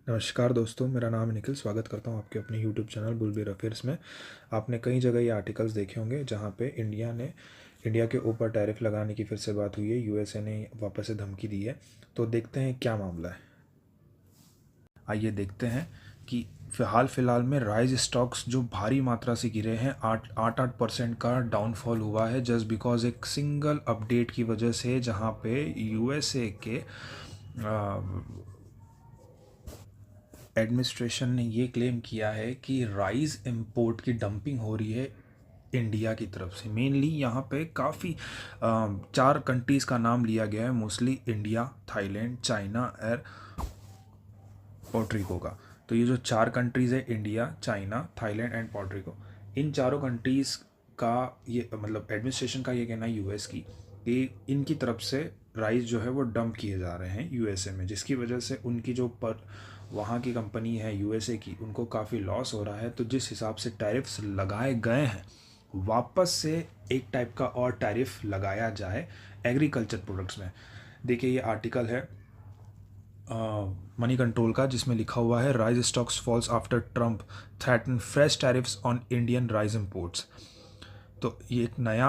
नमस्कार दोस्तों, मेरा नाम है निखिल। स्वागत करता हूं आपके अपने यूट्यूब चैनल बुलबीर अफेयर्स में। आपने कई जगह ये आर्टिकल्स देखे होंगे जहां पे इंडिया के ऊपर टैरिफ लगाने की फिर से बात हुई है। यूएसए ने वापस से धमकी दी है। तो देखते हैं क्या मामला है। आइए देखते हैं कि हाल फिलहाल में राइज स्टॉक्स जो भारी मात्रा से गिरे हैं, 8% का डाउनफॉल हुआ है जस्ट बिकॉज एक सिंगल अपडेट की वजह से, जहां पे यूएसए के एडमिनिस्ट्रेशन ने ये क्लेम किया है कि राइस इंपोर्ट की डंपिंग हो रही है इंडिया की तरफ से। मेनली यहाँ पे काफ़ी 4 कंट्रीज़ का नाम लिया गया है, मोस्टली इंडिया, थाईलैंड, चाइना और पोर्टरिको का। तो ये जो 4 कंट्रीज़ है, इंडिया, चाइना, थाईलैंड एंड पोर्टरिको, इन चारों कंट्रीज़ का ये मतलब एडमिनिस्ट्रेशन का ये कहना है यूएस की कि इनकी तरफ से राइस जो है वो डंप किए जा रहे हैं यूएसए में, जिसकी वजह से उनकी जो वहाँ की कंपनी है यूएसए की, उनको काफ़ी लॉस हो रहा है। तो जिस हिसाब से टैरिफ्स लगाए गए हैं, वापस से एक टाइप का और टैरिफ लगाया जाए एग्रीकल्चर प्रोडक्ट्स में। देखिए ये आर्टिकल है मनी कंट्रोल का, जिसमें लिखा हुआ है rice stocks falls after Trump threaten fresh tariffs on Indian rice imports. तो ये एक नया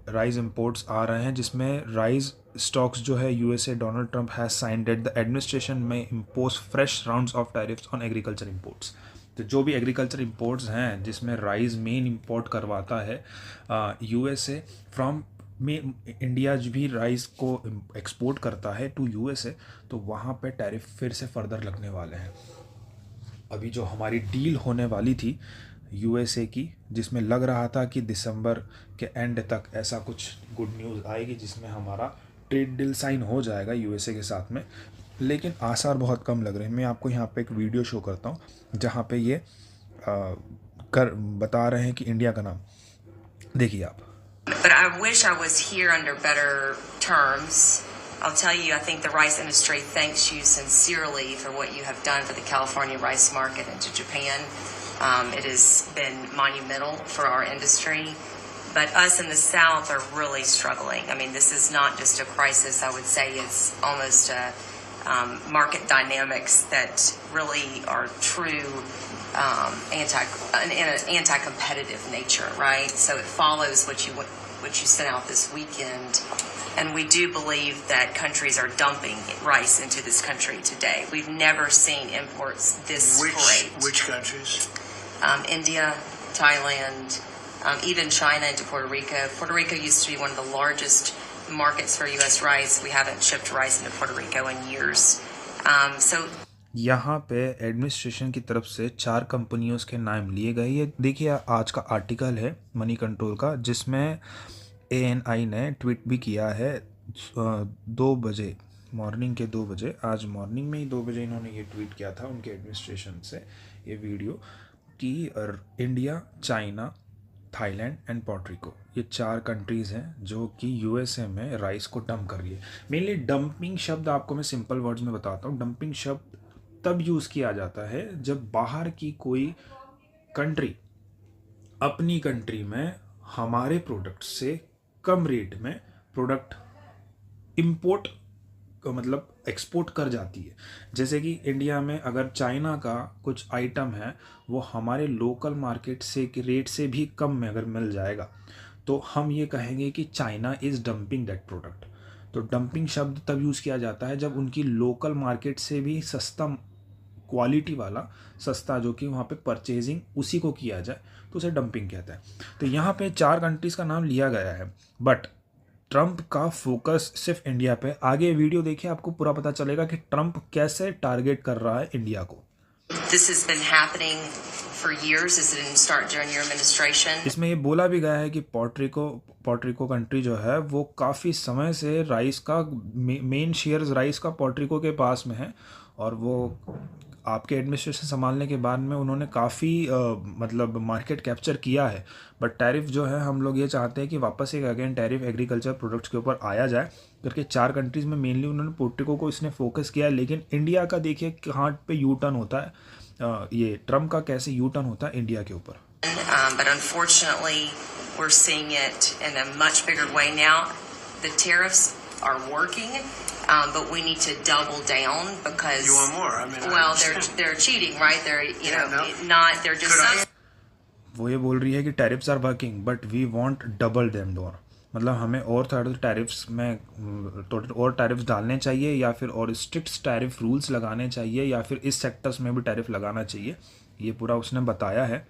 राइस इंपोर्ट्स आ रहे हैं जिसमें राइस स्टॉक्स जो है USA Donald Trump has signed that the administration में impose fresh rounds of tariffs on agriculture imports. तो जो भी एग्रीकल्चर इंपोर्ट्स हैं जिसमें राइस मेन इंपोर्ट करवाता है यूएसए फ्रॉम में, इंडिया भी राइस को एक्सपोर्ट करता है टू यूएसए, तो वहाँ पे टैरिफ फिर से फर्दर लगने वाले हैं। अभी जो हमारी डील होने वाली थी यूएसए की, जिसमें लग रहा था कि दिसंबर के एंड तक ऐसा कुछ गुड न्यूज़ आएगी जिसमें हमारा ट्रेड डील साइन हो जाएगा यूएसए के साथ में, लेकिन आसार बहुत कम लग रहे हैं। मैं आपको यहाँ पे एक वीडियो शो करता हूँ जहाँ पे ये बता रहे हैं कि इंडिया का नाम देखिए आप। But I wish I was here under better terms. I'll tell you, I think the rice industry thanks you sincerely for what you have done for the California rice market and to Japan. It has been monumental for our industry. But us in the South are really struggling. I mean, this is not just a crisis. I would say it's almost a market dynamics that really are true anti-competitive nature, right? So it follows what you sent out this weekend, and we do believe that countries are dumping rice into this country today. We've never seen imports this great. Which countries? India, Thailand, even China into Puerto Rico. Puerto Rico used to be one of the largest markets for U.S. rice. We haven't shipped rice into Puerto Rico in years. So यहाँ पे administration की तरफ से 4 कंपनियों के नाम लिए गए। ये देखिए आज का आर्टिकल है मनी कंट्रोल का, जिसमें ANI ने ट्वीट भी किया है 2 बजे, मॉर्निंग के 2 बजे, आज मॉर्निंग में ही 2 बजे इन्होंने ये ट्वीट किया था उनके एडमिनिस्ट्रेशन से ये वीडियो कि इंडिया, चाइना, थाईलैंड एंड पोर्टरिको, ये 4 कंट्रीज़ हैं जो कि यूएसए में राइस को डंप कर रही है। मेनली डंपिंग शब्द आपको मैं सिंपल वर्ड्स में बताता हूँ। डंपिंग शब्द तब यूज़ किया जाता है जब बाहर की कोई कंट्री अपनी कंट्री में हमारे प्रोडक्ट से कम रेट में प्रोडक्ट इंपोर्ट मतलब एक्सपोर्ट कर जाती है। जैसे कि इंडिया में अगर चाइना का कुछ आइटम है वो हमारे लोकल मार्केट से रेट से भी कम में अगर मिल जाएगा, तो हम ये कहेंगे कि China is dumping that product. तो डंपिंग शब्द तब यूज़ किया जाता है जब उनकी लोकल मार्केट से भी सस्ता क्वालिटी वाला सस्ता जो कि वहाँ पे परचेजिंग उसी को किया जाए, तो उसे डंपिंग कहता है। तो यहाँ पे 4 कंट्रीज़ का नाम लिया गया है, बट ट्रंप का फोकस सिर्फ इंडिया पे। आगे वीडियो देखिए, आपको पूरा पता चलेगा कि ट्रंप कैसे टारगेट कर रहा है इंडिया को। this has been happening for years. This didn't start during your administration. इसमें ये बोला भी गया है कि पोर्टरिको कंट्री जो है वो काफ़ी समय से राइस का मेन शेयर्स राइस का पोर्टरिको के पास में है, और वो आपके एडमिनिस्ट्रेशन संभालने के बाद में उन्होंने काफ़ी मतलब मार्केट कैप्चर किया है। बट टैरिफ जो है हम लोग ये चाहते हैं कि वापस एक अगेन टैरिफ एग्रीकल्चर प्रोडक्ट्स के ऊपर आया जाए करके। 4 कंट्रीज़ में मेनली उन्होंने पोर्टरिको को इसने फोकस किया है, लेकिन इंडिया का देखिए कहाँ पे यू टर्न होता है, ये ट्रम्प का कैसे यू टर्न होता है इंडिया के ऊपर। But unfortunately, we're seeing it in a much bigger way now. The tariffs are working, but we need to double down because You want more? I mean, I well, understand. they're cheating, right? They're Yeah, no. not. They're just. Could I- वो ये बोल रही है कि tariffs are working but we want double them more, मतलब हमें और थोड़ा टैरिफ्स में तो और टैरिफ्स डालने चाहिए या फिर और स्ट्रिक्ट टैरिफ रूल्स लगाने चाहिए या फिर इस सेक्टर्स में भी टैरिफ लगाना चाहिए, ये पूरा उसने बताया है।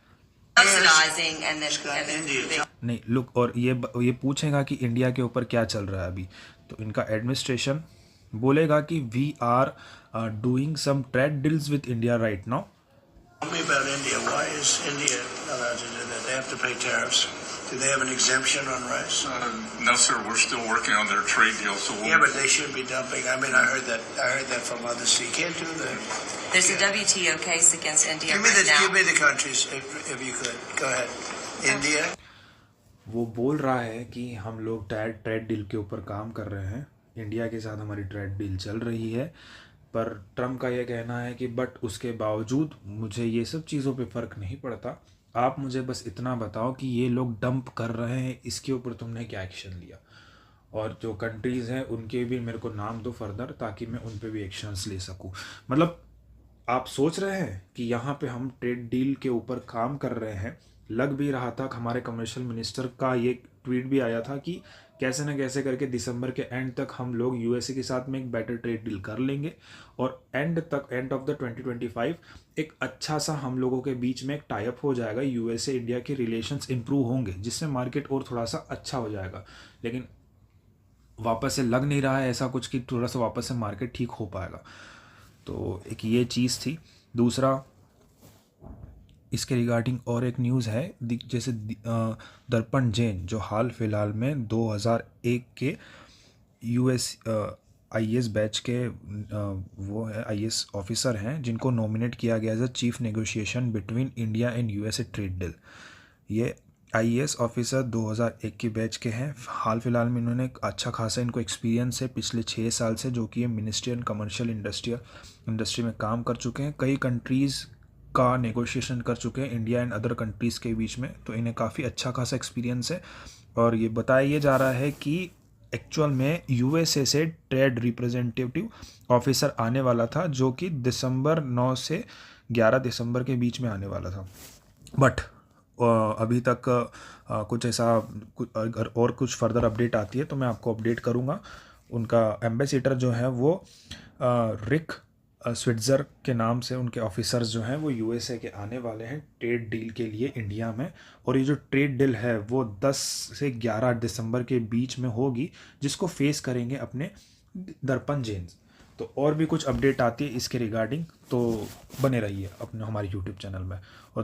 subsidizing and then India. नहीं लुक, और ये पूछेगा कि इंडिया के ऊपर क्या चल रहा है अभी, तो इनका एडमिनिस्ट्रेशन बोलेगा कि we are doing some trade deals with India right now. Tell me about India. Why is India allowed to do that? They have to pay tariffs. Do they have an exemption on rice? No, sir. We're still working on their trade deal. So Yeah, but they should be dumping. I mean, I heard that from others. So you can't do that. there's a WTO case against India Give me right now. Give me the countries if you could. Go ahead. India. वो बोल रहा है कि हम लोग trade deal के ऊपर काम कर रहे हैं, इंडिया के साथ हमारी ट्रेड डील चल रही है, पर ट्रम्प का ये कहना है कि बट उसके बावजूद मुझे ये सब चीज़ों पे फ़र्क नहीं पड़ता, आप मुझे बस इतना बताओ कि ये लोग डंप कर रहे हैं, इसके ऊपर तुमने क्या एक्शन लिया, और जो कंट्रीज़ हैं उनके भी मेरे को नाम दो फर्दर ताकि मैं उन पे भी एक्शंस ले सकूं। मतलब आप सोच रहे हैं कि यहाँ पे हम ट्रेड डील के ऊपर काम कर रहे हैं, लग भी रहा था, हमारे कमर्शियल मिनिस्टर का ये ट्वीट भी आया था कि कैसे न कैसे करके दिसंबर के एंड तक हम लोग यूएसए के साथ में एक बेटर ट्रेड डील कर लेंगे और एंड ऑफ द 2025 एक अच्छा सा हम लोगों के बीच में एक टाई अप हो जाएगा, यूएसए इंडिया के रिलेशंस इंप्रूव होंगे जिससे मार्केट और थोड़ा सा अच्छा हो जाएगा। लेकिन वापस से लग नहीं रहा है ऐसा कुछ कि थोड़ा सा वापस से मार्केट ठीक हो पाएगा। तो एक ये चीज़ थी। दूसरा इसके रिगार्डिंग और एक न्यूज़ है, जैसे दर्पण जैन जो हाल फिलहाल में 2001 के यूएस आईएएस बैच के वो है आईएएस ऑफिसर हैं जिनको नॉमिनेट किया गया as a chief negotiation between India and USA trade deal. ये आईएएस ऑफिसर 2001 के बैच के हैं। हाल फिलहाल में इन्होंने अच्छा खासा इनको एक्सपीरियंस है पिछले 6 साल से, जो कि ये मिनिस्ट्री एंड कमर्शियल इंडस्ट्री में काम कर चुके हैं, कई कंट्रीज़ का नेगोशिएशन कर चुके हैं इंडिया एंड अदर कंट्रीज़ के बीच में, तो इन्हें काफ़ी अच्छा खासा एक्सपीरियंस है। और ये बताया ये जा रहा है कि एक्चुअल में यूएसए से ट्रेड रिप्रेजेंटेटिव ऑफिसर आने वाला था जो कि दिसंबर 9 से 11 दिसंबर के बीच में आने वाला था, बट अभी तक कुछ ऐसा अगर और कुछ फर्दर अपडेट आती है तो मैं आपको अपडेट करूँगा। उनका एम्बेसडर जो है वो रिक स्विट्ज़र के नाम से उनके ऑफिसर्स जो हैं वो यूएसए के आने वाले हैं ट्रेड डील के लिए इंडिया में। और ये जो ट्रेड डील है वो 10 से 11 दिसंबर के बीच में होगी, जिसको फेस करेंगे अपने दर्पण जैन। तो और भी कुछ अपडेट आती है इसके रिगार्डिंग तो बने रहिए अपने हमारे यूट्यूब चैनल में। और